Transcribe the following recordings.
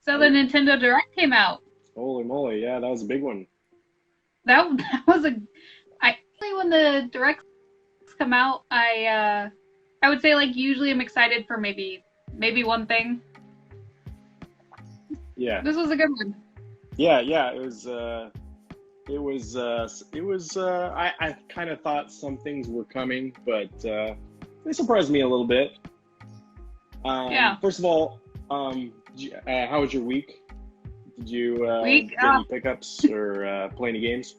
So the Nintendo Direct came out. Holy moly, yeah, that was a big one. That was I when the Directs come out, I would say like usually I'm excited for maybe one thing. Yeah. This was a good one. Yeah, yeah, I kind of thought some things were coming, but they surprised me a little bit. Yeah. First of all, how was your week? Did you Week. get any pickups or play any games?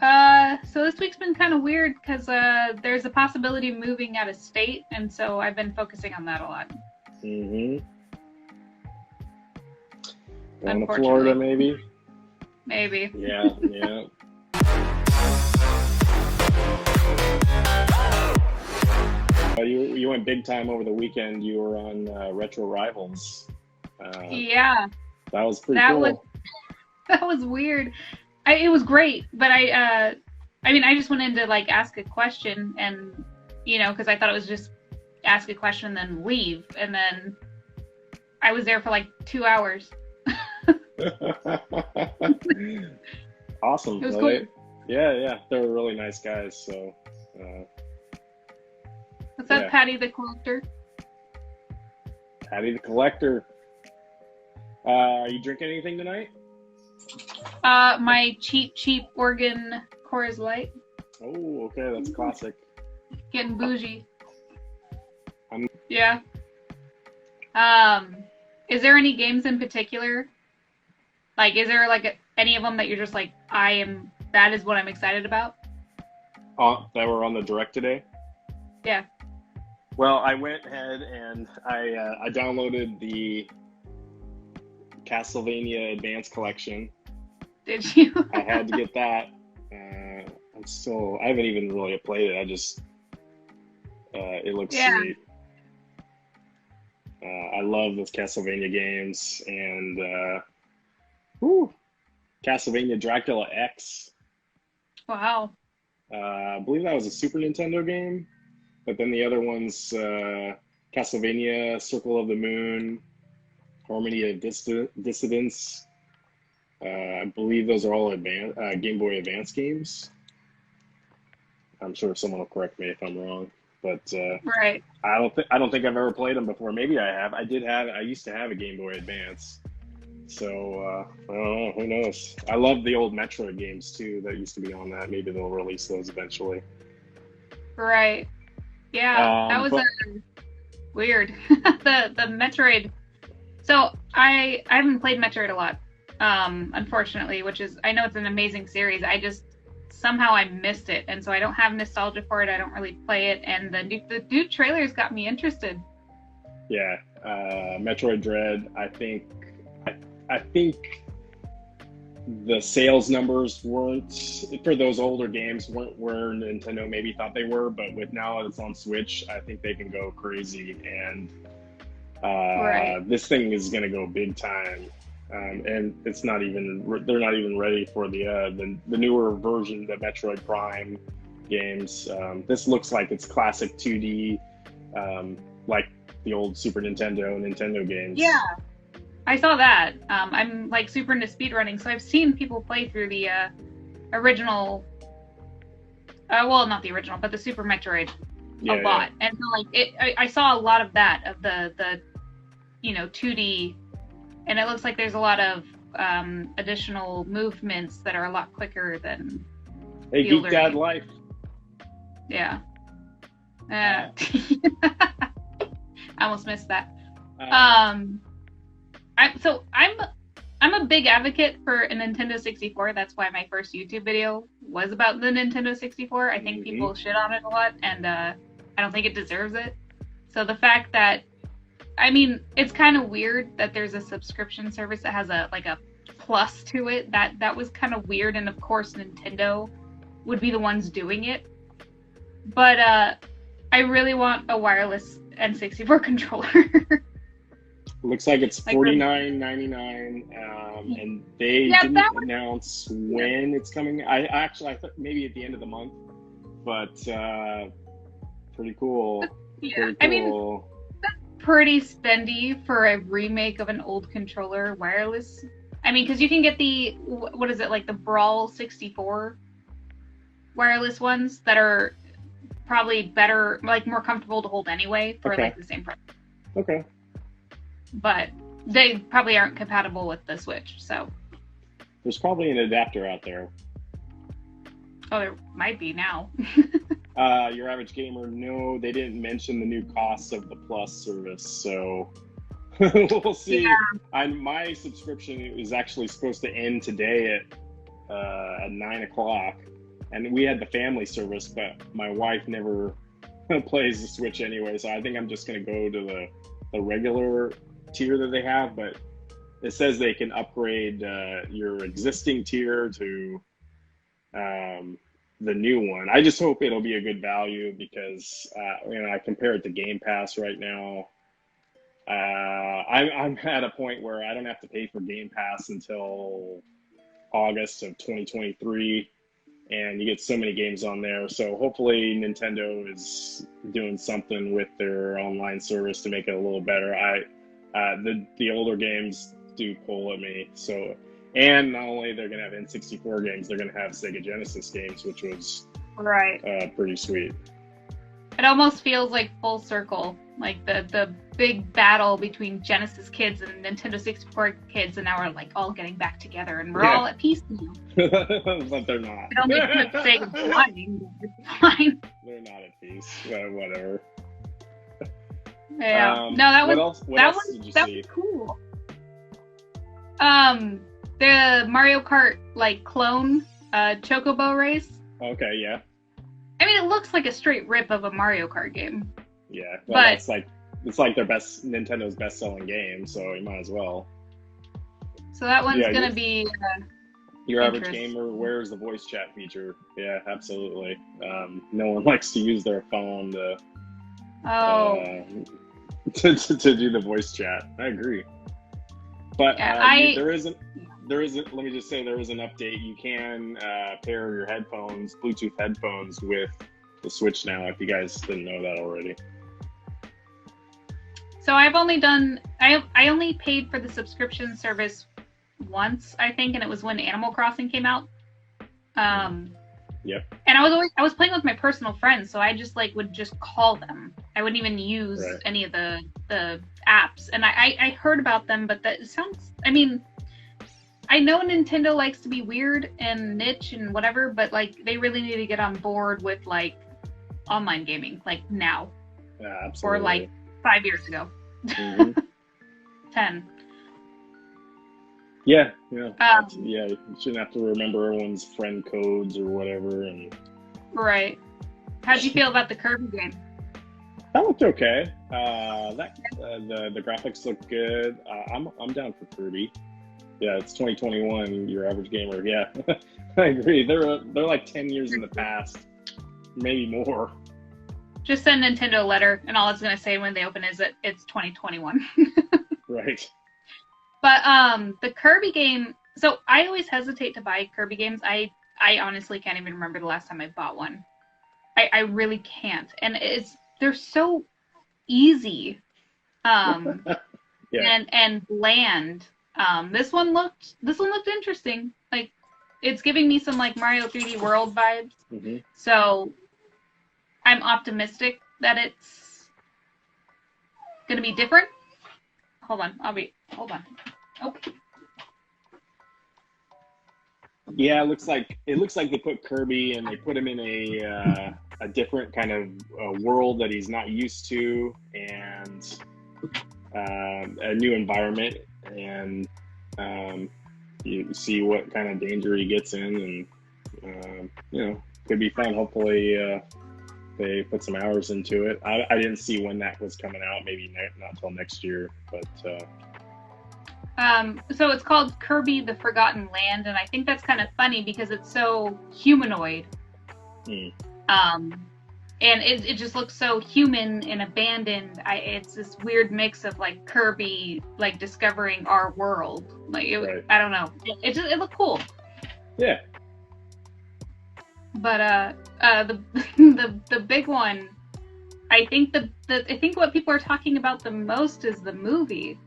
So this week's been kind of weird because there's a possibility of moving out of state, and so I've been focusing on that a lot. Mm-hmm. Going to Unfortunately. Florida, maybe? Maybe. Yeah, yeah. You went big time over the weekend. You were on Retro Rivals. Yeah. That was pretty cool. That was weird. It was great, but I mean, I just went in to like ask a question, and because I thought it was just ask a question then leave, and then I was there for like 2 hours. Awesome. It was cool. Yeah, they were really nice guys. So. What's up, Patty the Collector? Patty the Collector. Are you drinking anything tonight? My cheap Oregon Coors Light. Oh, okay, that's classic. Getting bougie. Yeah. Is there any games in particular? Like, is there like any of them that you're just like, that is what I'm excited about? That were on the Direct today? Yeah. Well, I went ahead and I downloaded the Castlevania Advance Collection. Did you? I had to get that. I haven't even really played it. It looks sweet. I love those Castlevania games, and Castlevania Dracula X. Wow. I believe that was a Super Nintendo game, but then the other ones, Castlevania Circle of the Moon, Harmony of Dissidence. I believe those are all Game Boy Advance games. I'm sure someone will correct me if I'm wrong, but right. I don't think I've ever played them before. Maybe I have. I used to have a Game Boy Advance, so I don't know. Who knows? I love the old Metroid games too that used to be on that. Maybe they'll release those eventually. Right. Yeah, that was weird. the Metroid. So I haven't played Metroid a lot, unfortunately, which is, I know it's an amazing series. Somehow I missed it, and so I don't have nostalgia for it. I don't really play it, and the new trailers got me interested. Yeah, Metroid Dread. I think the sales numbers weren't, for those older games, weren't where Nintendo maybe thought they were, but with now that it's on Switch, I think they can go crazy, and this thing is going to go big time. And they're not even ready for the newer version, the Metroid Prime games. This looks like it's classic 2D, like the old Super Nintendo games. Yeah, I saw that. I'm like super into speedrunning, so I've seen people play through the original. Well, not the original, but the Super Metroid a lot. And so like I saw a lot of that, of the 2D. And it looks like there's a lot of additional movements that are a lot quicker than Hey, Geek Dad Life. Yeah. I almost missed that. I'm a big advocate for a Nintendo 64. That's why my first YouTube video was about the Nintendo 64. I think people shit on it a lot, and I don't think it deserves it. So the fact that, I mean, it's kind of weird that there's a subscription service that has a plus to it. That was kind of weird, and of course Nintendo would be the ones doing it. But I really want a wireless N64 controller. Looks like it's $49.99, and they didn't announce when it's coming. I thought maybe at the end of the month, but pretty cool. Yeah, pretty cool. I mean, pretty spendy for a remake of an old controller wireless. I mean, because you can get the, what is it, like the Brawl 64 wireless ones that are probably better, like more comfortable to hold anyway for like the same price. Okay. But they probably aren't compatible with the Switch, so. There's probably an adapter out there. Oh, there might be now. Your Average Gamer, no, they didn't mention the new costs of the Plus service, so we'll see. Yeah. My subscription is actually supposed to end today at 9 o'clock, and we had the family service, but my wife never plays the Switch anyway, so I think I'm just going to go to the regular tier that they have, but it says they can upgrade your existing tier to the new one. I just hope it'll be a good value because I compare it to Game Pass right now. I'm at a point where I don't have to pay for Game Pass until August of 2023, and you get so many games on there. So hopefully Nintendo is doing something with their online service to make it a little better. The older games do pull at me. So, and not only they're gonna have N64 games, they're gonna have Sega Genesis games, which was pretty sweet. It almost feels like full circle, like the big battle between Genesis kids and Nintendo 64 kids, and now we're like all getting back together and we're all at peace now. But they're not. It only took Sega flying. It's fine. They're not at peace. Whatever. Yeah. No, that was cool. The Mario Kart like clone Chocobo race. Okay, yeah. I mean, it looks like a straight rip of a Mario Kart game. Yeah, well, it's like their Nintendo's best-selling game, so you might as well. So that one's gonna be. Your Average Gamer, where's the voice chat feature? Yeah, absolutely. No one likes to use their phone to do the voice chat. I agree. But there isn't. Let me just say, there is an update. You can pair your headphones, Bluetooth headphones, with the Switch now. If you guys didn't know that already. So I've only done. I only paid for the subscription service once, I think, and it was when Animal Crossing came out. Yep. And I was playing with my personal friends, so I just would just call them. I wouldn't even use any of the apps. And I heard about them, but that sounds. I mean, I know Nintendo likes to be weird and niche and whatever, but they really need to get on board with online gaming now. Yeah, absolutely. Or 5 years ago. Mm-hmm. 10. Yeah. You shouldn't have to remember everyone's friend codes or whatever. And right. How'd you feel about the Kirby game? That looked okay. The graphics look good. I'm down for Kirby. Yeah, it's 2021. Your Average Gamer. Yeah, I agree. They're like 10 years in the past, maybe more. Just send Nintendo a letter, and all it's gonna say when they open is that it's 2021. Right. But the Kirby game. So I always hesitate to buy Kirby games. I honestly can't even remember the last time I bought one. I really can't, and they're so easy, and bland. This one looked interesting. It's giving me some Mario 3D World vibes. Mm-hmm. So I'm optimistic that it's gonna be different. Hold on. Oh. Yeah, it looks like they put Kirby and they put him in a different kind of world that he's not used to, and a new environment, and you see what kind of danger he gets in, and could be fun. Hopefully they put some hours into it. I didn't see when that was coming out. Maybe not till next year, but so it's called Kirby the Forgotten Land, and I think that's kind of funny because it's so humanoid. And it just looks so human and abandoned. It's this weird mix of Kirby discovering our world. I don't know. It looked cool. Yeah. But the big one I think I think what people are talking about the most is the movie.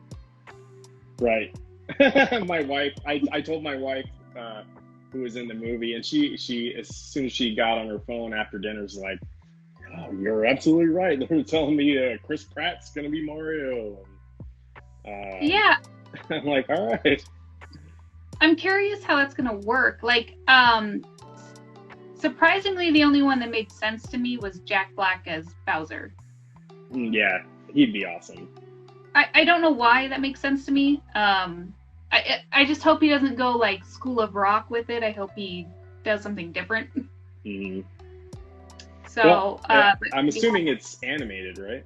Right. My wife, I told my wife who was in the movie, and she as soon as she got on her phone after dinner, was like, "Oh, you're absolutely right." They were telling me Chris Pratt's gonna be Mario. Yeah, I'm like, all right. I'm curious how that's gonna work. Like, surprisingly, the only one that made sense to me was Jack Black as Bowser. Yeah, he'd be awesome. I don't know why that makes sense to me. I just hope he doesn't go like School of Rock with it. I hope he does something different. Mm-hmm. So, well, I'm assuming it's animated, right?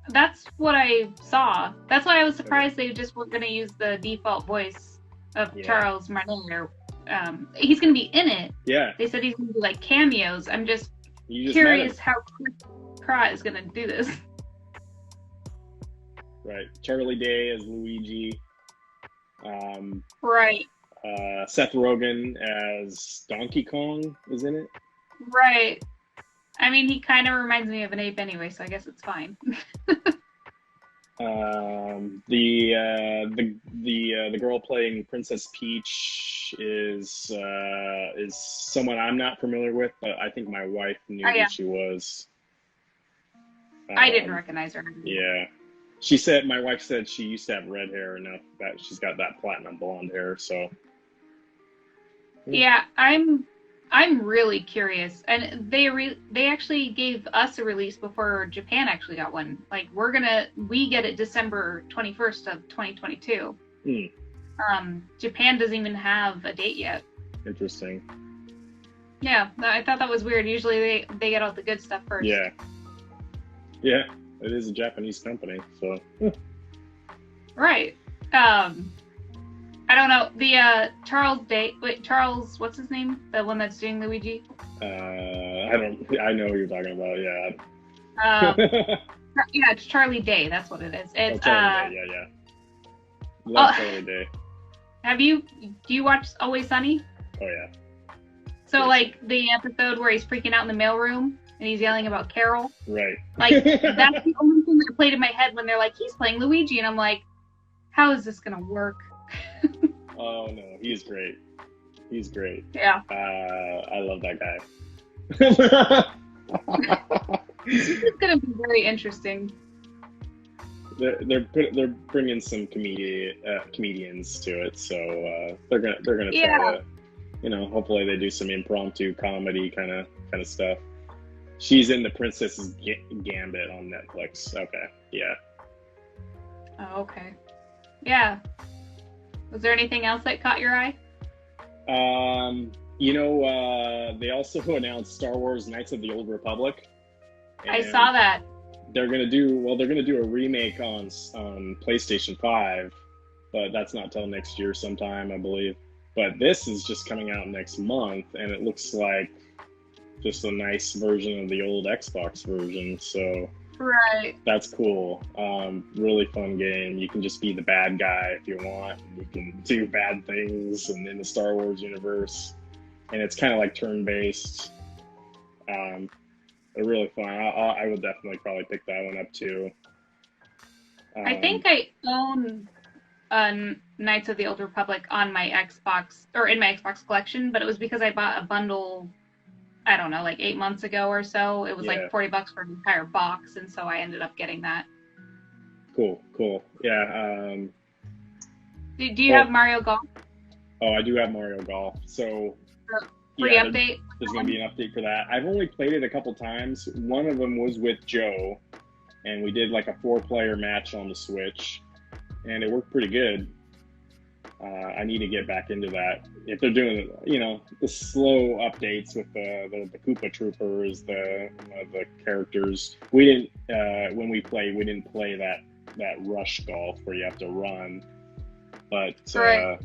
That's what I saw. That's why I was surprised they just were going to use the default voice of Charles Martinet. He's going to be in it. Yeah. They said he's going to do like cameos. I'm just curious how PRATT is going to do this. Right. Charlie Day as Luigi. Right. Seth Rogen as Donkey Kong is in it. Right. I mean, he kind of reminds me of an ape anyway, so I guess it's fine. The girl playing Princess Peach is someone I'm not familiar with, but I think my wife knew who she was. I didn't recognize her. Yeah. My wife said she used to have red hair, and now that she's got that platinum blonde hair, so. Yeah, I'm really curious, and they actually gave us a release before Japan actually got one. Like we get it December 21st of 2022. Japan doesn't even have a date yet. Interesting. Yeah, I thought that was weird. Usually they get all the good stuff first. Yeah. Yeah, it is a Japanese company, so. Right. I don't know. The Charles, what's his name? The one that's doing Luigi? I know who you're talking about, yeah. Yeah, it's Charlie Day, that's what it is. It's Charlie Day, yeah. Love Charlie Day. Do you watch Always Sunny? Oh yeah. So like the episode where he's freaking out in the mailroom and he's yelling about Carol? Right. Like that's the only thing that played in my head when they're like, he's playing Luigi, and I'm like, how is this gonna work? Oh no, he's great. He's great. Yeah. I love that guy. This is gonna be very interesting. They're bringing some comedians to it, so they're gonna try to, hopefully they do some impromptu comedy kind of stuff. She's in The Princess's Gambit on Netflix. Okay, yeah. Oh, okay. Yeah. Was there anything else that caught your eye? They also announced Star Wars Knights of the Old Republic. I saw that. They're gonna do a remake on PlayStation 5, but that's not till next year sometime, I believe. But this is just coming out next month, and it looks like just a nice version of the old Xbox version. So right, that's cool. Really fun game. You can just be the bad guy if you want. You can do bad things and in the Star Wars universe, and it's kind of like turn-based. They're really fun. I will definitely probably pick that one up too. I think I own Knights of the Old Republic on my Xbox, or in my Xbox collection, but it was because I bought a bundle, I don't know, like 8 months ago or so. It was like $40 for an entire box, and so I ended up getting that. Cool. Yeah. Do you have Mario Golf? Oh, I do have Mario Golf. So free update? There's going to be an update for that. I've only played it a couple times. One of them was with Joe, and we did like a 4-player match on the Switch, and it worked pretty good. I need to get back into that. If they're doing, the slow updates with the Koopa Troopers, the characters. We didn't when we didn't play that rush golf where you have to run, but right.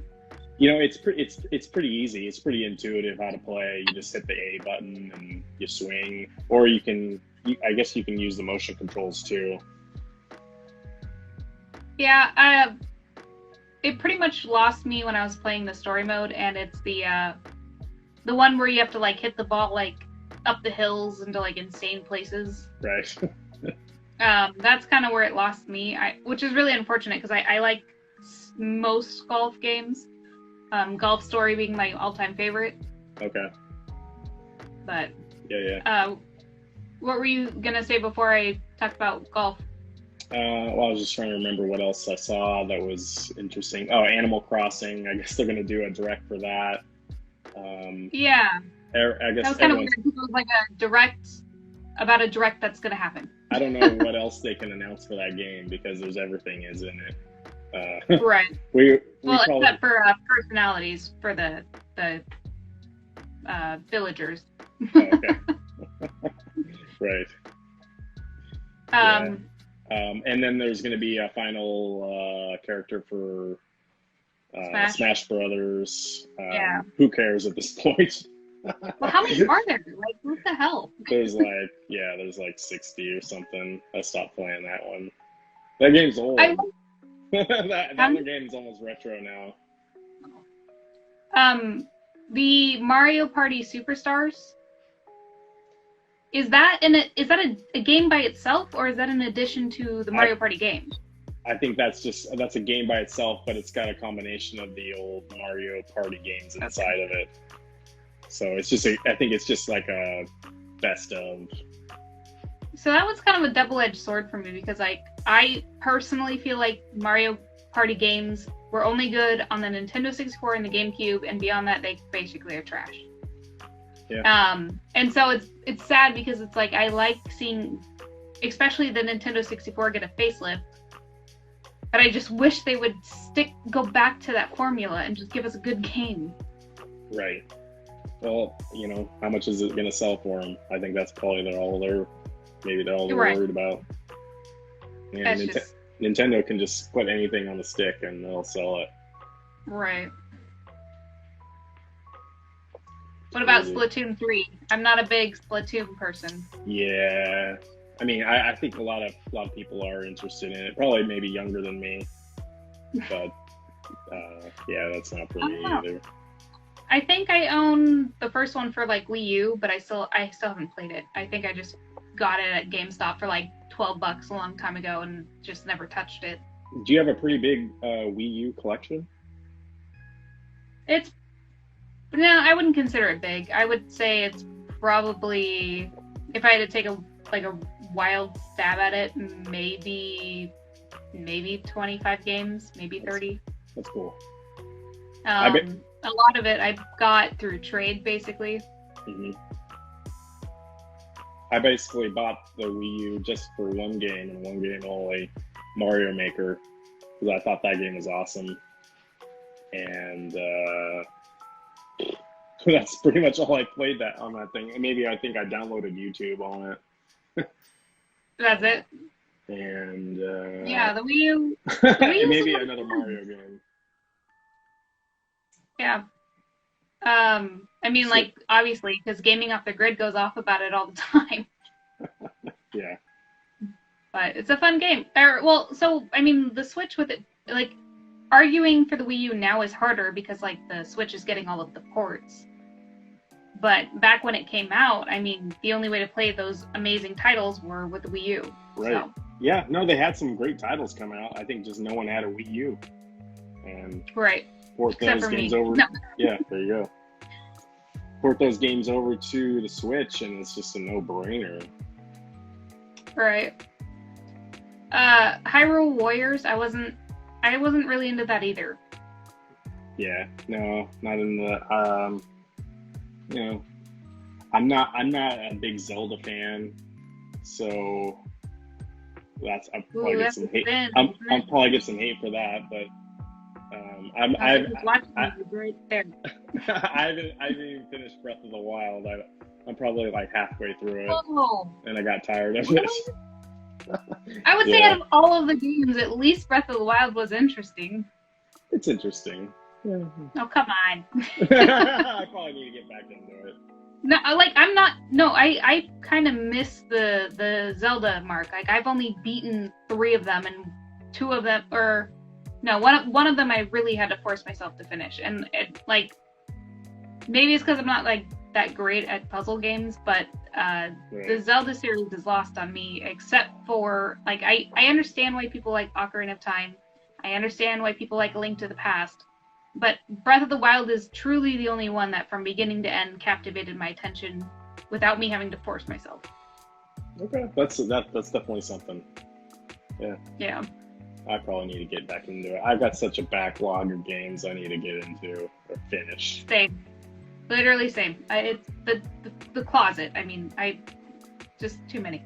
It's pretty easy. It's pretty intuitive how to play. You just hit the A button and you swing, or I guess you can use the motion controls too. Yeah, it pretty much lost me when I was playing the story mode, and it's the one where you have to like hit the ball like up the hills into like insane places. Right. That's kind of where it lost me, which is really unfortunate because I like most golf games. Golf Story being my all-time favorite. Okay. But yeah. What were you gonna say before I talked about golf? Well, I was just trying to remember what else I saw that was interesting. Oh, Animal Crossing. I guess they're gonna do a direct for that. Yeah. I guess that was kind of weird. It was like a direct about a direct that's gonna happen. I don't know what else they can announce for that game because there's everything is in it. Right. we except for personalities for the villagers. Oh, okay. Right. And then there's going to be a final character for Smash Brothers. Who cares at this point? Well, how many are there? Like, what the hell? There's like 60 or something. I stopped playing that one. That game's old. that other game's almost retro now. The Mario Party Superstars. Is that a game by itself, or is that in addition to the Mario Party game? I think that's a game by itself, but it's got a combination of the old Mario Party games inside of it. So I think it's just like a best of. So that was kind of a double-edged sword for me because I personally feel like Mario Party games were only good on the Nintendo 64 and the GameCube, and beyond that they basically are trash. Yeah. And so it's sad because it's like I like seeing, especially the Nintendo 64 get a facelift, but I just wish they would go back to that formula and just give us a good game. Right. Well, how much is it going to sell for them? I think that's probably all they're worried about. And Nintendo can just put anything on the stick and they'll sell it. Right. What about Splatoon 3? I'm not a big Splatoon person. Yeah. I mean, I think a lot of people are interested in it. Probably maybe younger than me. But yeah, that's not for me either. I think I own the first one for like Wii U, but I still haven't played it. I think I just got it at GameStop for like $12 a long time ago and just never touched it. Do you have a pretty big Wii U collection? No, I wouldn't consider it big. I would say it's probably, if I had to take a wild stab at it, maybe 25 games, maybe 30. That's cool. A lot of it I got through trade, basically. Mm-hmm. I basically bought the Wii U just for one game and one game only, Mario Maker, because I thought that game was awesome. And that's pretty much all I played on that thing. And maybe I think I downloaded YouTube on it. That's it. And yeah, the Wii U. Maybe another Mario game. Yeah. I mean, like, obviously, because Gaming Off the Grid goes off about it all the time. Yeah. But it's a fun game. I mean, the Switch with it, like, arguing for the Wii U now is harder because, like, the Switch is getting all of the ports. But back when it came out, I mean, the only way to play those amazing titles were with the Wii U. Right. So. Yeah, no, they had some great titles come out. I think just no one had a Wii U. And right. Port those games over. No. Yeah, there you go. Port those games over to the Switch, and it's just a no-brainer. Right. Hyrule Warriors, I wasn't really into that either. Yeah, no, not in the. I'm not a big Zelda fan, so I'll probably get some hate. I'll probably get some hate for that, but. I haven't even finished Breath of the Wild. I'm probably like halfway through it, and I got tired of it. I would say out of all of the games, at least Breath of the Wild was interesting. It's interesting. Yeah. Oh, come on. I probably need to get back into it. No, like I kind of miss the Zelda mark. Like I've only beaten 3 of them, and 2 of them, or no, one of them I really had to force myself to finish, and it, like maybe it's because I'm not like that great at puzzle games, but the Zelda series is lost on me, except for, like, I understand why people like Ocarina of Time. I understand why people like A Link to the Past. But Breath of the Wild is truly the only one that from beginning to end captivated my attention without me having to force myself. Okay, that's definitely something. Yeah. Yeah. I probably need to get back into it. I've got such a backlog of games I need to get into or finish. Same. Literally same. It's the closet. I mean, just too many.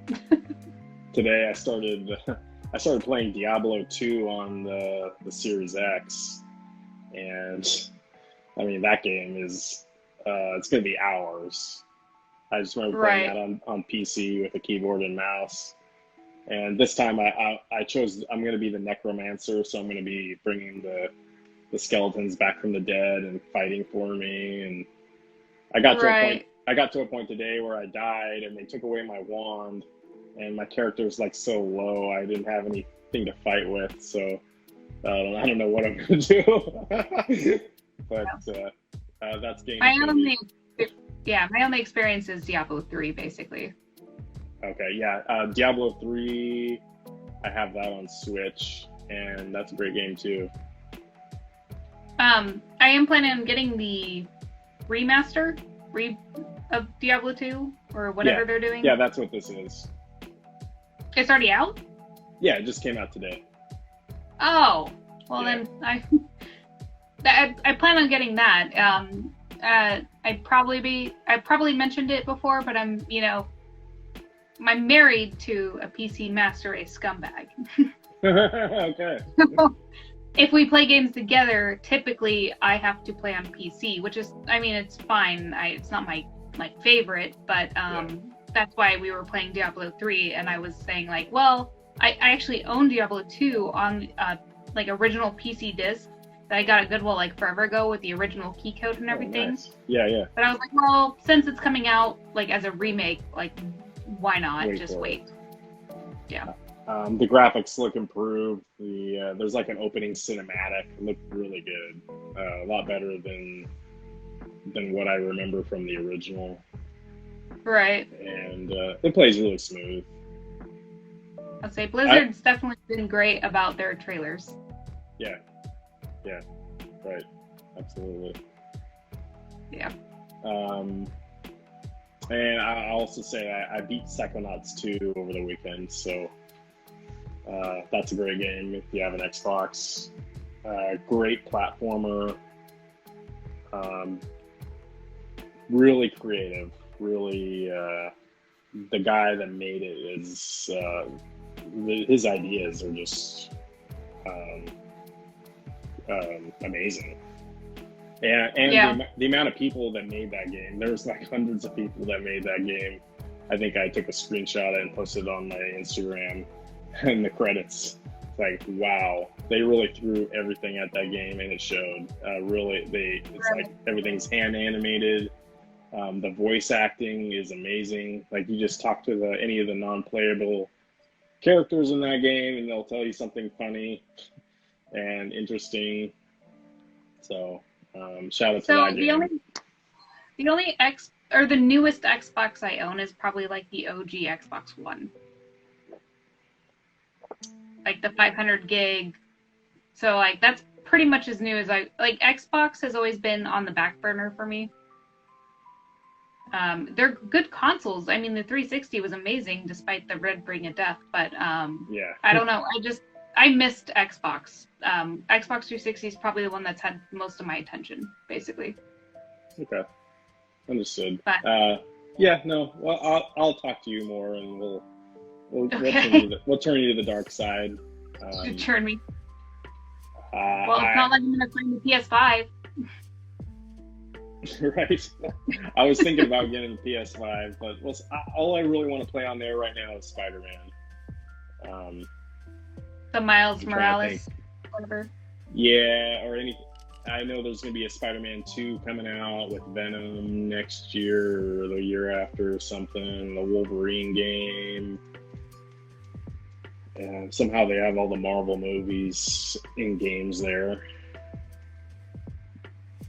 Today I started playing Diablo 2 on the Series X, and I mean that game is it's gonna be hours. I just remember playing that on PC with a keyboard and mouse. And this time I chose I'm gonna be the necromancer, so I'm gonna be bringing the skeletons back from the dead and fighting for me. And I got to a point today where I died and they took away my wand, and my character was like so low I didn't have anything to fight with. So I don't know what I'm gonna do. But that's game. My only experience is Diablo 3, basically. Okay, yeah. Diablo 3, I have that on Switch, and that's a great game too. I am planning on getting the remaster of Diablo 2, or whatever they're doing. Yeah, that's what this is. It's already out? Yeah, it just came out today. Oh, well then I plan on getting that. I probably mentioned it before, but I'm married to a PC Master Race scumbag. Okay. If we play games together, typically I have to play on PC, which is, I mean, it's fine. It's not my favorite, but that's why we were playing Diablo 3, and I was saying like, well, I actually own Diablo 2 on like original PC disc that I got at Goodwill like forever ago with the original key code and everything. Nice. Yeah. But I was like, well, since it's coming out like as a remake, like why not wait? Yeah. The graphics look improved. There's like an opening cinematic. It looked really good. A lot better than what I remember from the original. Right. And it plays really smooth. I'd say Blizzard's definitely been great about their trailers. Yeah, right, absolutely. Yeah. And I'll also say I beat Psychonauts 2 over the weekend, so that's a great game if you have an Xbox. Great platformer. Really creative. Really, the guy that made it is his ideas are just amazing. And the amount of people that made that game, there's like hundreds of people that made that game. I think I took a screenshot and posted it on my Instagram, and the credits, like, wow, they really threw everything at that game, and it showed. Like everything's hand animated. The voice acting is amazing. Like, you just talk to any of the non-playable characters in that game, and they'll tell you something funny and interesting. So shout out to that game. The newest Xbox I own is probably like the OG Xbox One, like the 500 gig. So like that's pretty much as new as Xbox has always been on the back burner for me. They're good consoles. I mean, the 360 was amazing despite the red ring of death, but I don't know. I missed Xbox. Xbox 360 is probably the one that's had most of my attention, basically. Okay, understood. But, well, I'll talk to you more, and we'll turn you to the dark side. Turn me. Well, it's not like I'm gonna play the PS5. Right. I was thinking about getting the PS5, but all I really want to play on there right now is Spider-Man. The Miles Morales, whatever. Yeah, or anything. I know there's going to be a Spider-Man 2 coming out with Venom next year or the year after or something. The Wolverine game. Somehow they have all the Marvel movies in games there.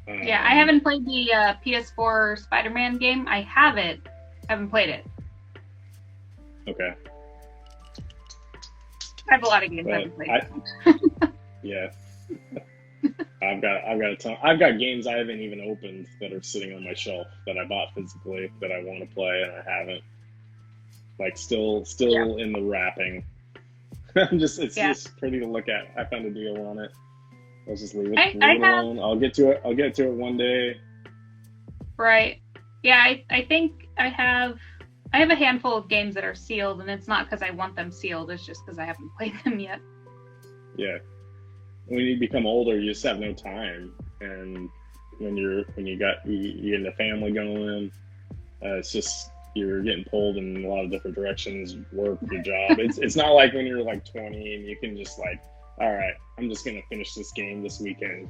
Yeah, I haven't played the PS4 Spider-Man game. I have it. Haven't played it. Okay. I have a lot of games I haven't played. Yeah. I've got a ton. I've got games I haven't even opened that are sitting on my shelf that I bought physically that I want to play and I haven't. Like still in the wrapping. It's just pretty to look at. I found a deal on it. Let's just leave it alone. I'll get to it one day. Right. Yeah, I think I have a handful of games that are sealed, and it's not because I want them sealed. It's just because I haven't played them yet. Yeah. When you become older, you just have no time, and when you get a family going, it's just you're getting pulled in a lot of different directions. Work, your job. It's not like when you're like 20 and you can just like, all right, I'm just gonna finish this game this weekend.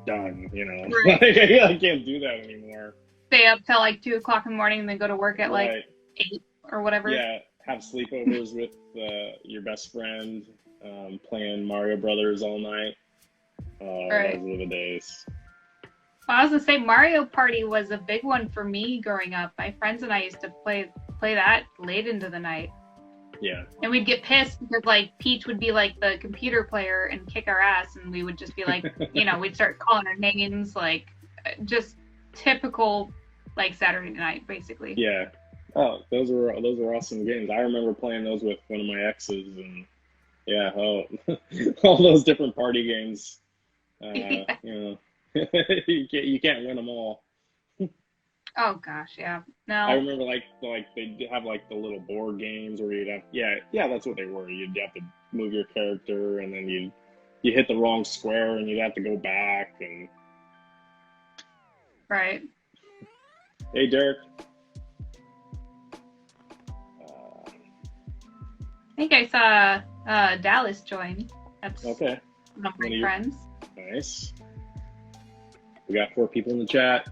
Done. You know, right. I can't do that anymore. Stay up till like 2 o'clock in the morning, and then go to work at like 8 or whatever. Yeah, have sleepovers with your best friend, playing Mario Brothers all night. Right. Those were the days. Well, I was gonna say Mario Party was a big one for me growing up. My friends and I used to play that late into the night. Yeah. And we'd get pissed because like Peach would be like the computer player and kick our ass, and we would just be like, we'd start calling her names, like just typical like Saturday night, basically. Yeah. Oh, those were awesome games. I remember playing those with one of my exes, and all those different party games. Yeah. You can't win them all. Oh gosh, yeah. No. I remember like they'd have like the little board games where you'd have that's what they were. You'd have to move your character, and then you hit the wrong square, and you'd have to go back and. Right. Hey, Derek. I think I saw Dallas join. That's okay. One of my friends. Nice. We got 4 people in the chat.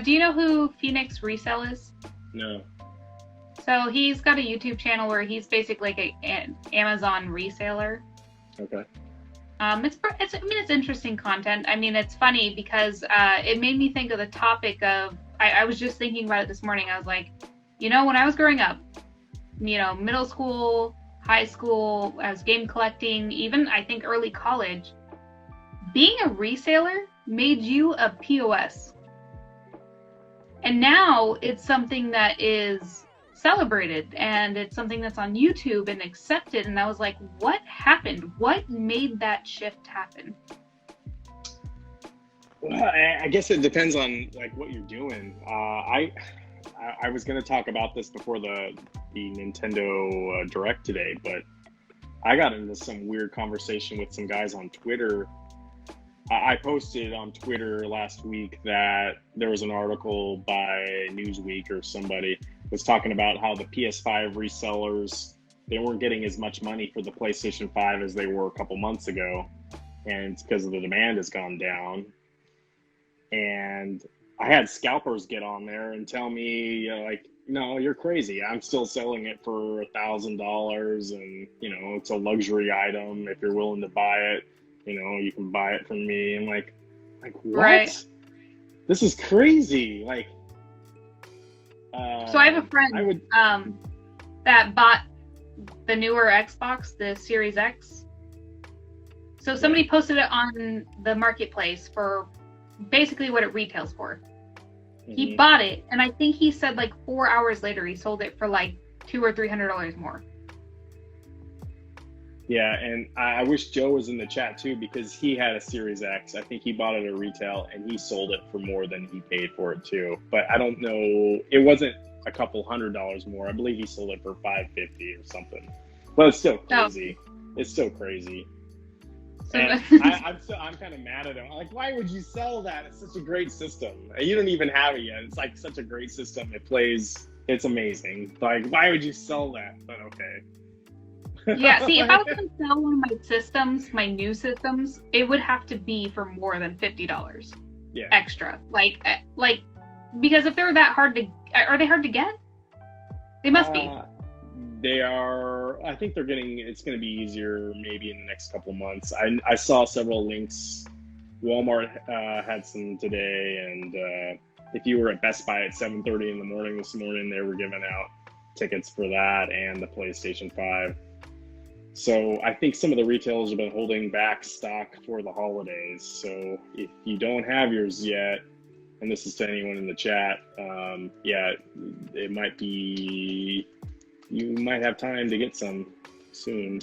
Do you know who Phoenix Resell is? No. So he's got a YouTube channel where he's basically like an Amazon reseller. Okay. It's interesting content. I mean, it's funny because it made me think of the topic of. I was just thinking about it this morning. I was like, when I was growing up, middle school, high school, I was game collecting, even I think early college. Being a reseller made you a POS. And now it's something that is celebrated, and it's something that's on YouTube and accepted. And I was like, what happened? What made that shift happen? Well, I guess it depends on like what you're doing. I was going to talk about this before the Nintendo Direct today, but I got into some weird conversation with some guys on Twitter. I posted on Twitter last week that there was an article by Newsweek or somebody was talking about how the PS5 resellers, they weren't getting as much money for the PlayStation 5 as they were a couple months ago. And it's because the demand has gone down. And I had scalpers get on there and tell me, no, you're crazy. I'm still selling it for $1,000 and, it's a luxury item. If you're willing to buy it, you can buy it from me. And like what? Right. This is crazy. So I have a friend that bought the newer Xbox, the Series X. So somebody posted it on the marketplace for basically what it retails for. Mm-hmm. He bought it, and I think he said 4 hours later he sold it for $200 or $300 more. Yeah, and I wish Joe was in the chat too, because he had a Series X. I think he bought it at retail and he sold it for more than he paid for it too. But I don't know, it wasn't a couple $100 more. I believe he sold it for $550 or something. But it's still crazy. Oh. It's still crazy. And I'm kind of mad at him. I'm like, why would you sell that? It's such a great system. You don't even have it yet. It's such a great system. It plays. It's amazing. Why would you sell that? But okay. Yeah, see, if I was going to sell one of my systems, my new systems, it would have to be for more than $50 extra. Because if they're that hard to, are they hard to get? They must be. They are. I think it's going to be easier maybe in the next couple months. I saw several links Walmart had some today, and if you were at Best Buy at 7:30 in the morning this morning, they were giving out tickets for that and the PlayStation 5. So I think some of the retailers have been holding back stock for the holidays. So if you don't have yours yet, and this is to anyone in the chat, yeah, it might be, you might have time to get some soon,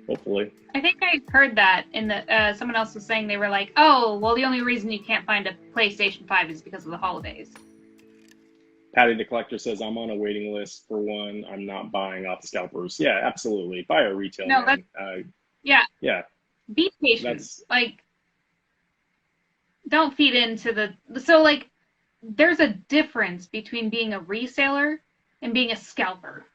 hopefully. I think I heard that in the someone else was saying, they were like, oh, well, the only reason you can't find a PlayStation 5 is because of the holidays. Patty the Collector says, I'm on a waiting list for one. I'm not buying off scalpers. Yeah, absolutely. Buy a retail. No, man. Yeah. Yeah. Be patient. Like, don't feed into the. So, like, there's a difference between being a reseller and being a scalper.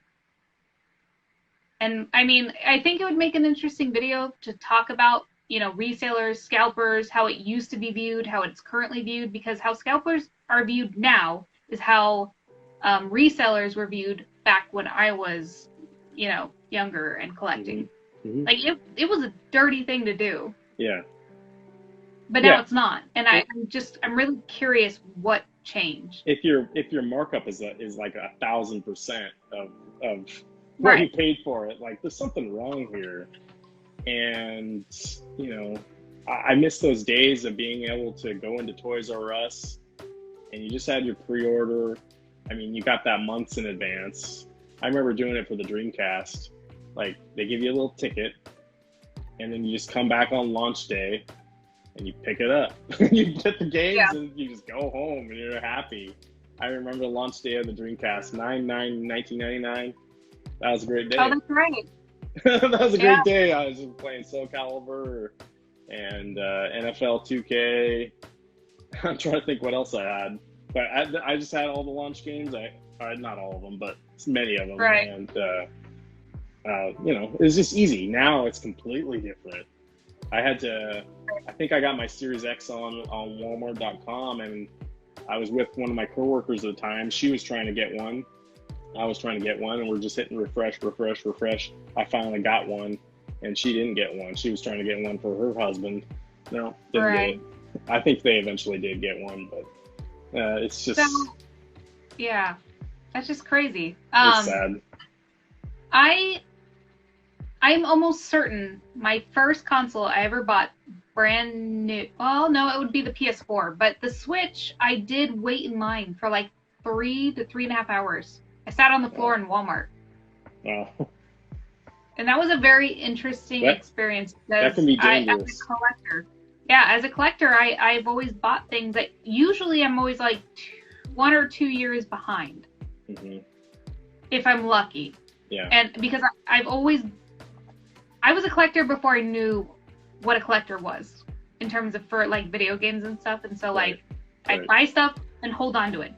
And I mean, I think it would make an interesting video to talk about, you know, resellers, scalpers, how it used to be viewed, how it's currently viewed, because how scalpers are viewed now is how resellers were viewed back when I was, you know, younger and collecting. Mm-hmm. Like, it was a dirty thing to do. Yeah. But now it's not. And I'm really curious what changed. If your markup is like 1,000% of what you paid for it, like, there's something wrong here. And, you know, I miss those days of being able to go into Toys R Us and you just had your pre-order. I mean, you got that months in advance. I remember doing it for the Dreamcast. Like, they give you a little ticket, and then you just come back on launch day, and you pick it up. You get the games, and you just go home, and you're happy. I remember the launch day of the Dreamcast, 9/9/1999. That was a great day. Oh, that's right. That was a great day. I was just playing Soul Calibur and NFL 2K. I'm trying to think what else I had, but I just had all the launch games. Not all of them, but many of them. Right. And you know, it's just easy. Now it's completely different. I think I got my Series X on Walmart.com, and I was with one of my coworkers at the time. She was trying to get one. I was trying to get one, and we're just hitting refresh. I finally got one, and she didn't get one. She was trying to get one for her husband. No, didn't get it. I think they eventually did get one, but it's just... So, yeah, that's just crazy. It's sad. I'm almost certain my first console I ever bought brand new... Well, no, it would be the PS4, but the Switch, I did wait in line for like 3 to 3.5 hours. I sat on the floor in Walmart. Oh. And that was a very interesting experience. That can be dangerous. As a collector... Yeah, as a collector, I've always bought things that usually I'm always like 1 or 2 years behind, if I'm lucky. Yeah. And because I was a collector before I knew what a collector was in terms of for like video games and stuff. And so like I'd buy stuff and hold on to it.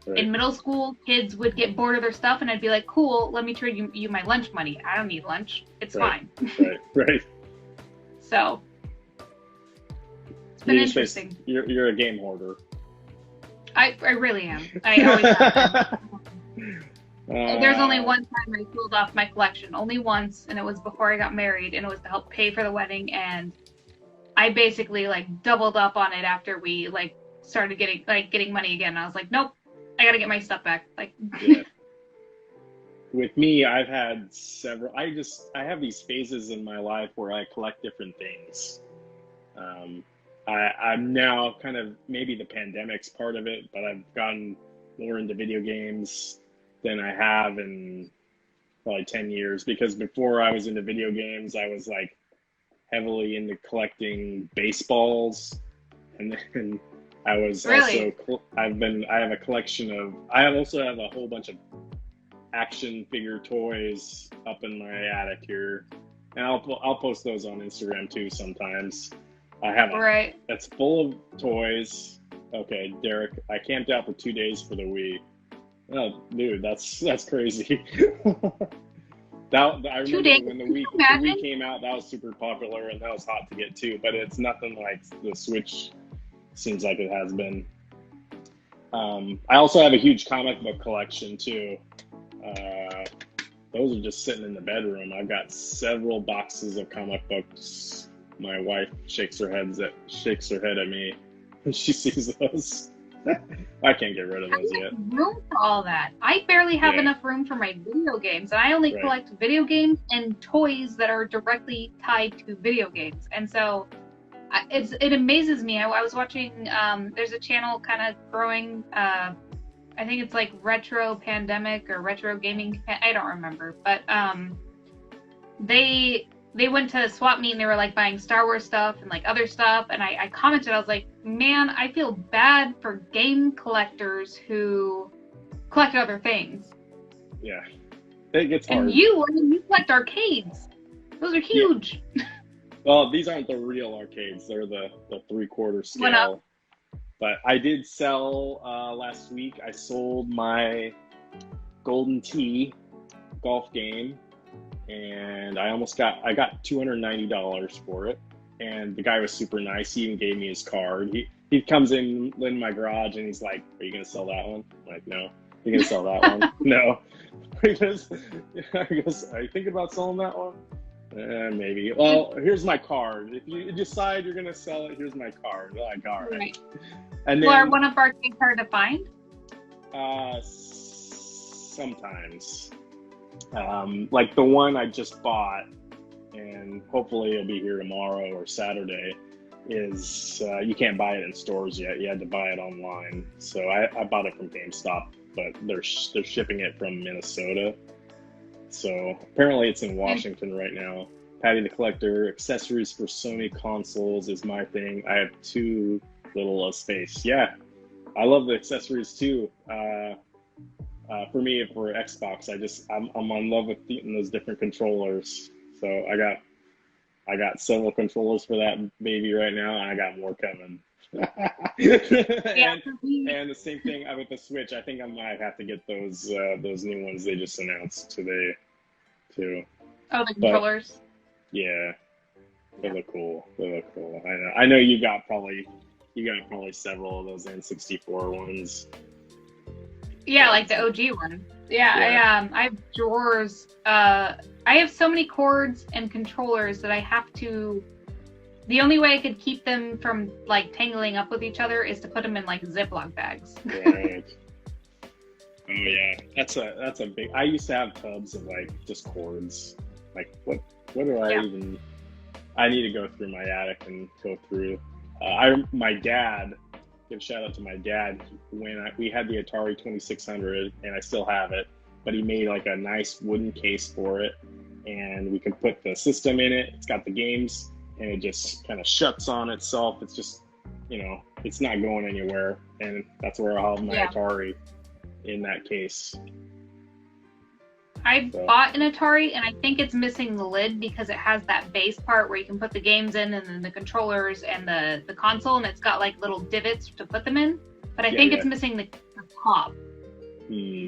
Right. In middle school, kids would get bored of their stuff, and I'd be like, "Cool, let me trade you my lunch money. I don't need lunch. It's fine." Right. So. Been interesting. You're a game hoarder. I really am. I always have. There's only one time I sold off my collection. Only once, and it was before I got married, and it was to help pay for the wedding, and I basically like doubled up on it after we like started getting money again. I was like, nope, I gotta get my stuff back. Like With me, I've had several. I have these phases in my life where I collect different things. I'm now kind of, maybe the pandemic's part of it, but I've gotten more into video games than I have in probably 10 years, because before I was into video games, I was like heavily into collecting baseballs, and then I was I have a collection of, I also have a whole bunch of action figure toys up in my attic here, and I'll post those on Instagram too sometimes. I have that's full of toys. Okay, Derek, I camped out for 2 days for the Wii. Oh, dude, that's crazy. I remember when the Wii came out, that was super popular, and that was hot to get too. But it's nothing like the Switch seems like it has been. I also have a huge comic book collection too. Those are just sitting in the bedroom. I've got several boxes of comic books My wife shakes her head at me when she sees those. I can't get rid of How those do you yet. have room for all that? I barely have enough room for my video games, and I only collect video games and toys that are directly tied to video games. And so it amazes me. I was watching, there's a channel kind of growing, I think it's like Retro Pandemic or Retro Gaming, I don't remember, but they went to a swap meet and they were like buying Star Wars stuff and like other stuff, and I commented, I was like, man, I feel bad for game collectors who collect other things. Yeah, it gets hard. And you collect arcades. Those are huge. Yeah. Well, these aren't the real arcades. They're the 3/4 scale. What up? But I did sell last week. I sold my Golden Tee golf game, and I got $290 for it. And the guy was super nice. He even gave me his card. He comes in my garage and he's like, "Are you gonna sell that one?" I'm like, "No." "You gonna sell that one?" "No." He goes, "Are you thinking about selling that one?" Maybe. "Well, here's my card. If you decide you're gonna sell it, here's my card." Like, all right. And then, are one of our arcades hard to find? Sometimes. Like the one I just bought, and hopefully it'll be here tomorrow or Saturday, is you can't buy it in stores yet. You had to buy it online. So I bought it from GameStop, but they're shipping it from Minnesota. So apparently it's in Washington right now. Patty the Collector, accessories for Sony consoles is my thing. I have too little of space. Yeah, I love the accessories too. For me, for Xbox, I'm in love with those different controllers. So I got several controllers for that baby right now, and I got more coming. Yeah. And the same thing with the Switch. I think I might have to get those new ones they just announced today, too. Oh, the controllers. But, yeah, they look cool. I know you got probably several of those N64 ones. Yeah, like the OG one. Yeah. I have drawers. I have so many cords and controllers that I have to. The only way I could keep them from like tangling up with each other is to put them in like Ziploc bags. Right. Oh yeah, that's a big. I used to have tubs of like just cords. Like what do I even? I need to go through my attic and go through. My dad. Give a shout out to my dad when we had the Atari 2600, and I still have it. But he made like a nice wooden case for it, and we can put the system in it. It's got the games, and it just kind of shuts on itself. It's just, it's not going anywhere, and that's where I'll have my Atari in that case. I bought an Atari, and I think it's missing the lid because it has that base part where you can put the games in, and then the controllers and the console, and it's got like little divots to put them in. But I think it's missing the top.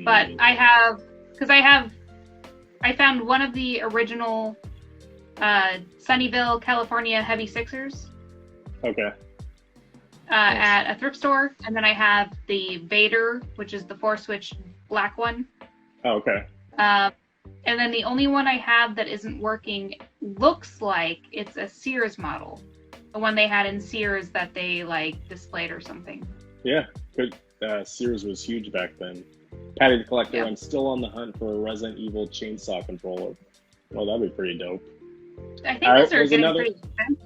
But I found one of the original Sunnyvale, California Heavy Sixers. Okay. At a thrift store, and then I have the Vader, which is the 4-switch black one. Oh, okay. And then the only one I have that isn't working looks like it's a Sears model. The one they had in Sears that they like displayed or something. Yeah, good. Sears was huge back then. Patty the Collector, I'm still on the hunt for a Resident Evil chainsaw controller. Well, that'd be pretty dope. I think those are getting pretty expensive.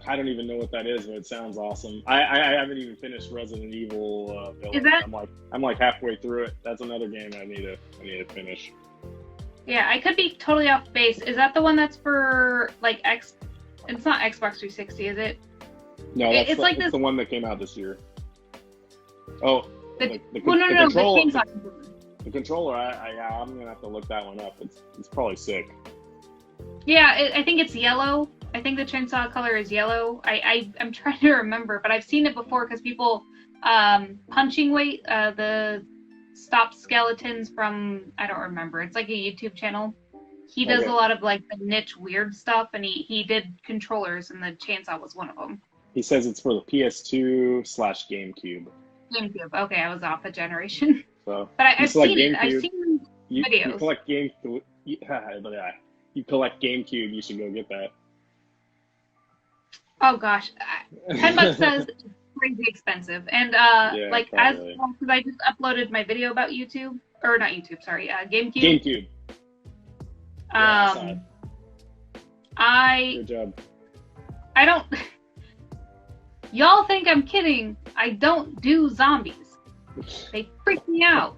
I don't even know what that is, but it sounds awesome. I haven't even finished Resident Evil Village. Is that? I'm like halfway through it. That's another game I need to finish. Yeah, I could be totally off base. Is that the one that's for like It's not Xbox 360, is it? No, that's the one that came out this year. Oh, the controller. The controller. I'm gonna have to look that one up. It's probably sick. Yeah, I think it's yellow. I think the chainsaw color is yellow. I'm trying to remember, but I've seen it before because people punching weight the Stop Skeletons from, I don't remember. It's like a YouTube channel. He does a lot of like the niche weird stuff, and he did controllers, and the chainsaw was one of them. He says it's for the PS2/GameCube. GameCube. Okay, I was off a generation. So, but I've seen it. I've seen videos. You collect you collect GameCube. You should go get that. Oh gosh, $10 says it's crazy expensive, and Yeah, like probably. because I just uploaded my video about YouTube or not YouTube, sorry, GameCube. GameCube. Yeah, I saw it. Good job. I don't. Y'all think I'm kidding? I don't do zombies. They freak me out.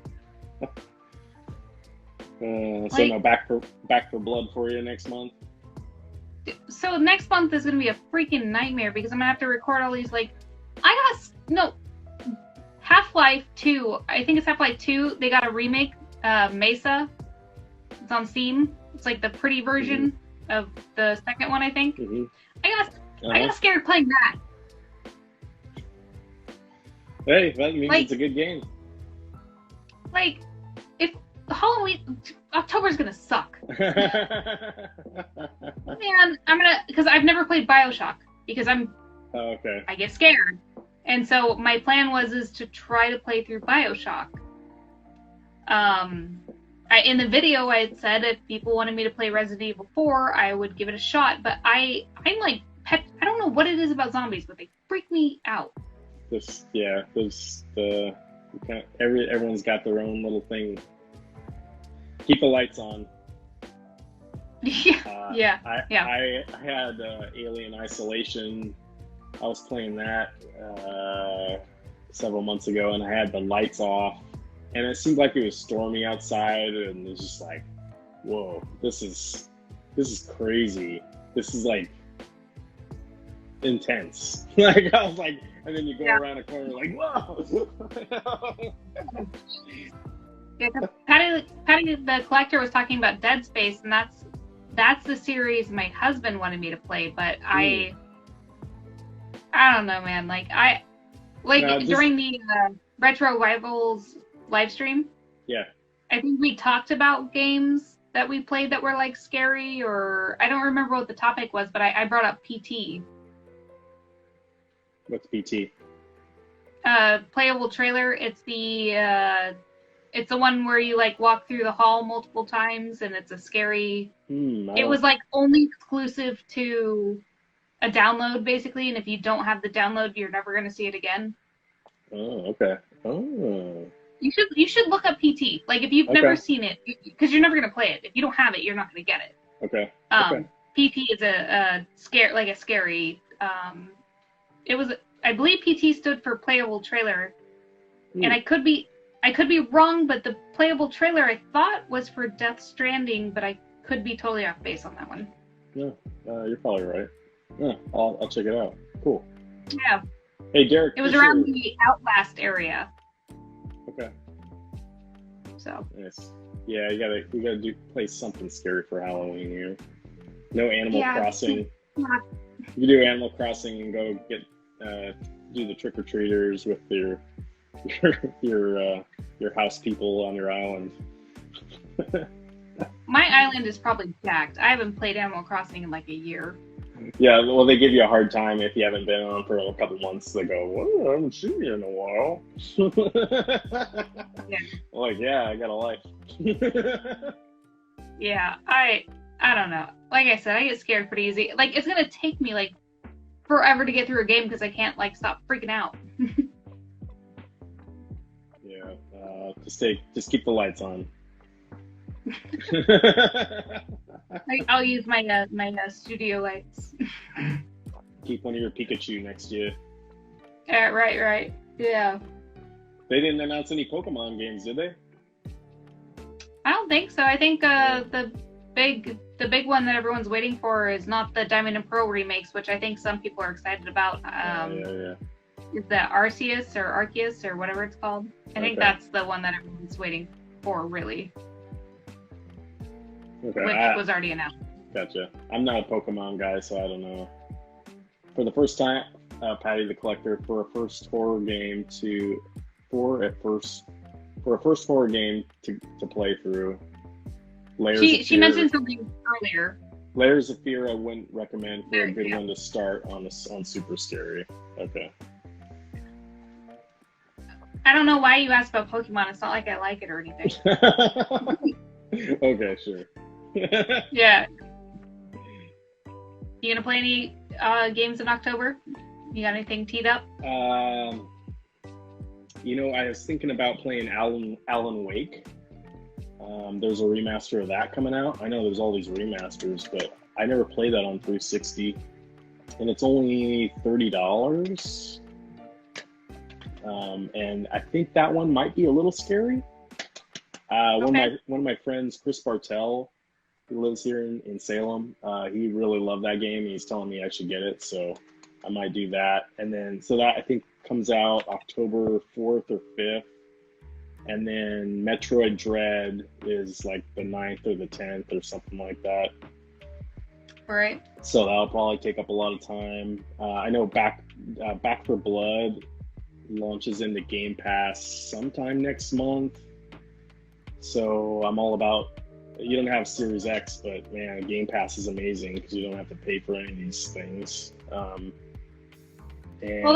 So Like- no Back for Blood for you next month. So next month is gonna be a freaking nightmare because I'm gonna have to record all these Half-Life 2. I think it's Half-Life 2. They got a remake, Mesa. It's on Steam. It's like the pretty version of the second one, I think. I got scared playing that. Hey, that means Like- it's a good game. Like, if October's gonna suck. Man, because I've never played BioShock because Okay. I get scared. And so my plan is to try to play through BioShock. In the video I had said if people wanted me to play Resident Evil 4, I would give it a shot, but I'm like, I don't know what it is about zombies, but they freak me out. Everyone's got their own little thing. Keep the lights on. Yeah. I had Alien Isolation. I was playing that several months ago, and I had the lights off, and it seemed like it was stormy outside, and it's just like, whoa, this is crazy. This is like intense. Like I was like, and then you go around a corner like, whoa. Yeah, Patty the Collector was talking about Dead Space, and that's the series my husband wanted me to play, but I don't know, man. During the Retro Rivals live stream, I think we talked about games that we played that were like scary, or I don't remember what the topic was, but I brought up PT. What's PT? Playable trailer. It's the one where you like walk through the hall multiple times, and it's a scary. It was like only exclusive to a download, basically, and if you don't have the download, you're never going to see it again. Oh, okay. Oh. You should look up PT. Like if you've never seen it, because you're never going to play it. If you don't have it, you're not going to get it. Okay. PT is a scary. I believe PT stood for playable trailer, and I could be wrong, but the playable trailer I thought was for Death Stranding, but I could be totally off base on that one. Yeah, you're probably right. Yeah, I'll check it out. Cool. Yeah. Hey, Derek. It was around the Outlast area. Okay. So. Nice. Yeah, we gotta play something scary for Halloween here. No Animal Crossing. Yeah. You do Animal Crossing and go get do the trick or treaters with your house people on your island. My island is probably jacked. I haven't played Animal Crossing in like a year. Yeah, well, they give you a hard time if you haven't been on for a couple months. They go, well, I haven't seen you in a while. Yeah. Like, yeah, I got a life. Yeah, I don't know. Like I said, I get scared pretty easy. Like, it's gonna take me like forever to get through a game because I can't like stop freaking out. Yeah, just keep the lights on. I'll use my studio lights. Keep one of your Pikachu next to you. Right. Yeah. They didn't announce any Pokemon games, did they? I don't think so. I think the big one that everyone's waiting for is not the Diamond and Pearl remakes, which I think some people are excited about. Yeah. Is the Arceus or whatever it's called? I think that's the one that everyone's waiting for, really. Okay. Which was already announced. Gotcha. I'm not a Pokemon guy, so I don't know. For the first time, Patty the Collector, for a first horror game to play through. She mentioned something earlier. Layers of Fear I wouldn't recommend for a good one to start on Super Scary. Okay. I don't know why you asked about Pokemon. It's not like I like it or anything. Okay, sure. Yeah. You gonna play any games in October? You got anything teed up? You know, I was thinking about playing Alan Wake. There's a remaster of that coming out. I know there's all these remasters, but I never played that on 360, and it's only $30. And I think that one might be a little scary. One of my friends, Chris Bartell, who lives here in Salem, he really loved that game, and he's telling me I should get it, so I might do that. And then, so that I think comes out October 4th or 5th. And then Metroid Dread is like the 9th or the 10th or something like that. Right. So that'll probably take up a lot of time. I know Back 4 Blood launches into Game Pass sometime next month. So I'm all about, you don't have Series X, but man, Game Pass is amazing because you don't have to pay for any of these things. Well,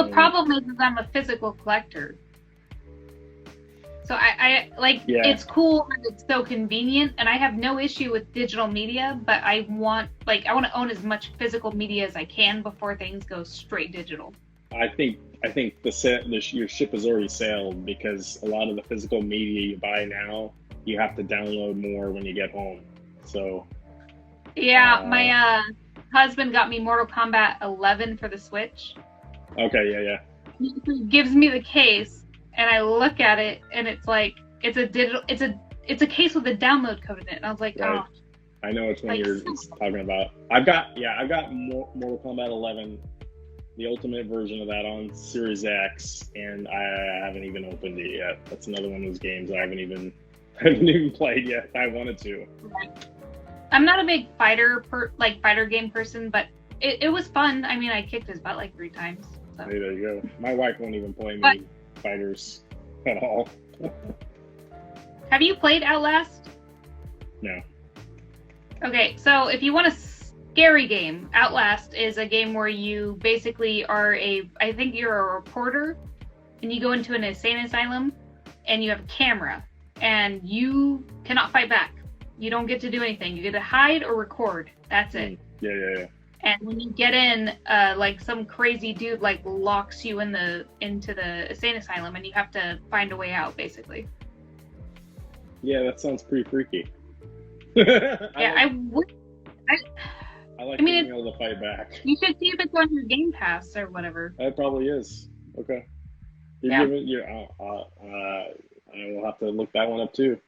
the problem is I'm a physical collector. So I like, it's cool and it's so convenient, and I have no issue with digital media, but I want to own as much physical media as I can before things go straight digital. I think your ship has already sailed, because a lot of the physical media you buy now, you have to download more when you get home. So yeah, my husband got me Mortal Kombat 11 for the Switch. Okay, yeah. He gives me the case, and I look at it, and it's like it's a case with a download code in it. And I was like, right. Oh. I know which one you're talking about. I've got Mortal Kombat 11, the ultimate version of that on Series X, and I haven't even opened it yet. That's another one of those games I haven't even played yet. I wanted to. I'm not a big fighter game person, but it was fun. I mean, I kicked his butt like 3 times. So. Hey, there you go. My wife won't even play me fighters at all. Have you played Outlast? No. Okay, so if you want a scary game, Outlast is a game where you basically are I think you're a reporter, and you go into an insane asylum, and you have a camera, and you cannot fight back. You don't get to do anything. You get to hide or record. That's it. Yeah. And when you get in, like some crazy dude locks you into the insane asylum, and you have to find a way out, basically. Yeah, that sounds pretty freaky. I like being able to fight back. You should see if it's on your Game Pass or whatever. It probably is. Okay. I will have to look that one up too.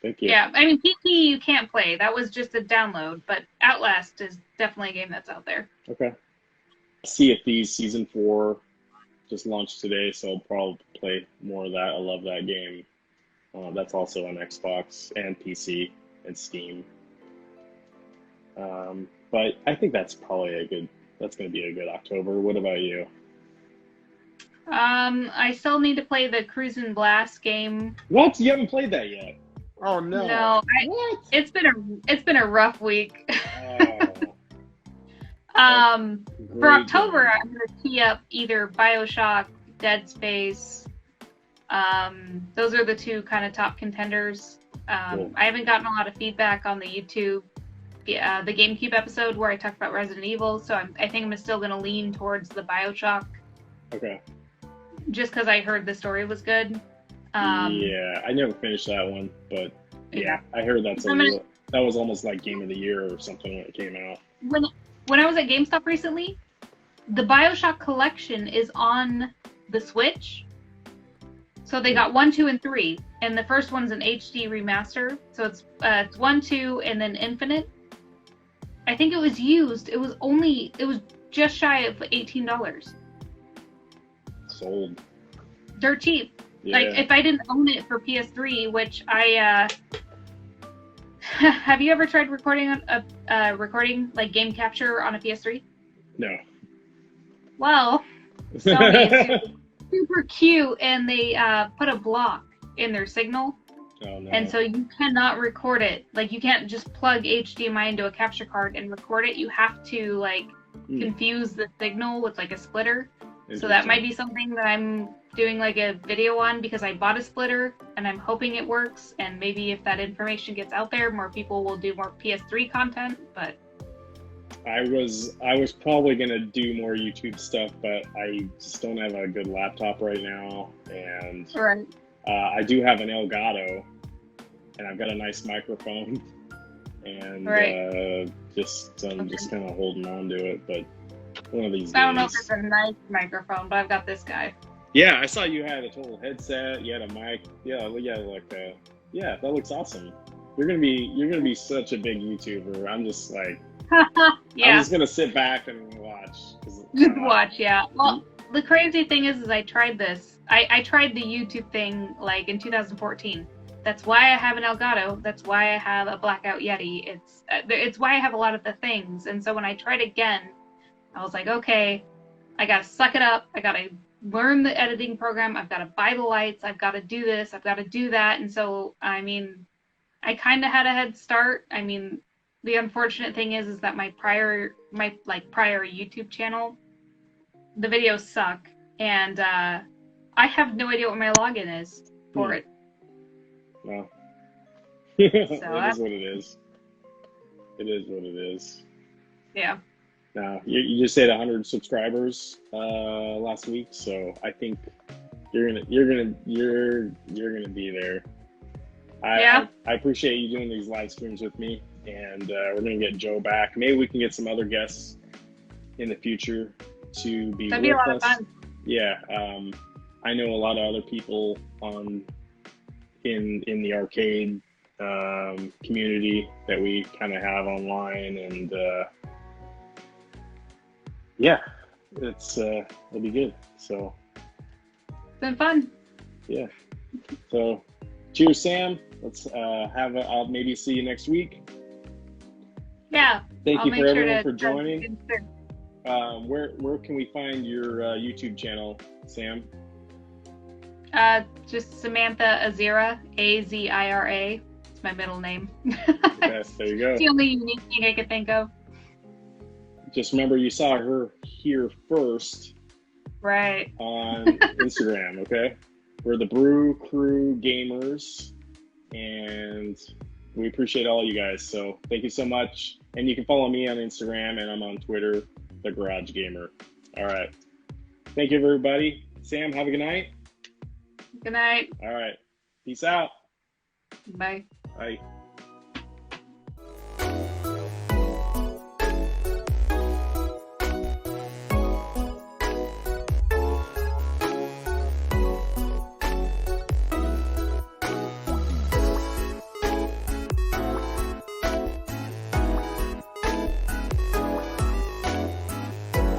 Thank you. Yeah, I mean, PT you can't play. That was just a download, but Outlast is definitely a game that's out there. Okay. Sea of Thieves Season 4 just launched today, so I'll probably play more of that. I love that game. That's also on Xbox and PC and Steam. But I think that's probably going to be a good October. What about you? I still need to play the Cruise and Blast game. What? You haven't played that yet? Oh no! No, what? It's been a rough week. For October, I'm gonna tee up either BioShock, Dead Space. Those are the 2 kind of top contenders. Cool. I haven't gotten a lot of feedback on the YouTube, the GameCube episode where I talked about Resident Evil, so I think I'm still gonna lean towards the BioShock. Okay. Just because I heard the story was good. Yeah, I never finished that one, but yeah, I heard that was almost like Game of the Year or something when it came out. When I was at GameStop recently, the BioShock collection is on the Switch. So they got 1, 2, and 3, and the first one's an HD remaster. So it's 1, 2, and then Infinite. I think it was used. It was just shy of $18. Sold. They're cheap. Yeah. Like, if I didn't own it for PS3, which I have you ever tried recording like game capture on a PS3? No. Well, Sony is super cute, and they put a block in their signal. Oh, no. And so you cannot record it. Like, you can't just plug HDMI into a capture card and record it. You have to confuse the signal with a splitter. So that might be something that I'm doing a video on, because I bought a splitter and I'm hoping it works, and maybe if that information gets out there, more people will do more PS3 content. But I was probably gonna do more YouTube stuff, but I just don't have a good laptop right now, and Right. I do have an Elgato, and I've got a nice microphone, and Right. I'm just kind of holding on to it. But one of these I don't know if days. it's a nice microphone, but I've got this guy. Yeah, I saw you had a total headset. You had a mic. Yeah, yeah, that looks awesome. You're gonna be such a big YouTuber. I'm just like, I'm Yeah. just gonna sit back and watch. Just watch, yeah. Well, the crazy thing is I tried this. I tried the YouTube thing like in 2014. That's why I have an Elgato. That's why I have a Blackout Yeti. It's why I have a lot of the things. And so when I tried again, I was like, okay, I gotta suck it up. I gotta learn the editing program. I've gotta buy the lights. I've gotta do this. I've gotta do that. And so, I mean, I kind of had a head start. I mean, the unfortunate thing is that my prior YouTube channel, the videos suck, and I have no idea what my login is for it. Well, So it is what it is. It is what it is. Yeah. Now you just hit 100 subscribers last week, so I think you're gonna be there. I appreciate you doing these live streams with me, and we're gonna get Joe back. Maybe we can get some other guests in the future to be That'd with be a lot us. of fun. Yeah, I know a lot of other people in the arcade community that we kind of have online, and yeah, it'll be good. So It's been fun. Yeah. So cheers, Sam. Let's I'll maybe see you next week. Yeah. Thank you for everyone for joining. Where can we find your YouTube channel, Sam? Just Samantha Azira, Azira. It's my middle name. Yes, there you go. It's the only unique thing I could think of. Just remember, you saw her here first. Right. On Instagram, okay? We're the Brewcrewgamers, and we appreciate all you guys. So thank you so much. And you can follow me on Instagram, and I'm on Twitter, the Garage Gamer. All right. Thank you, everybody. Sam, have a good night. Good night. All right. Peace out. Bye. Bye.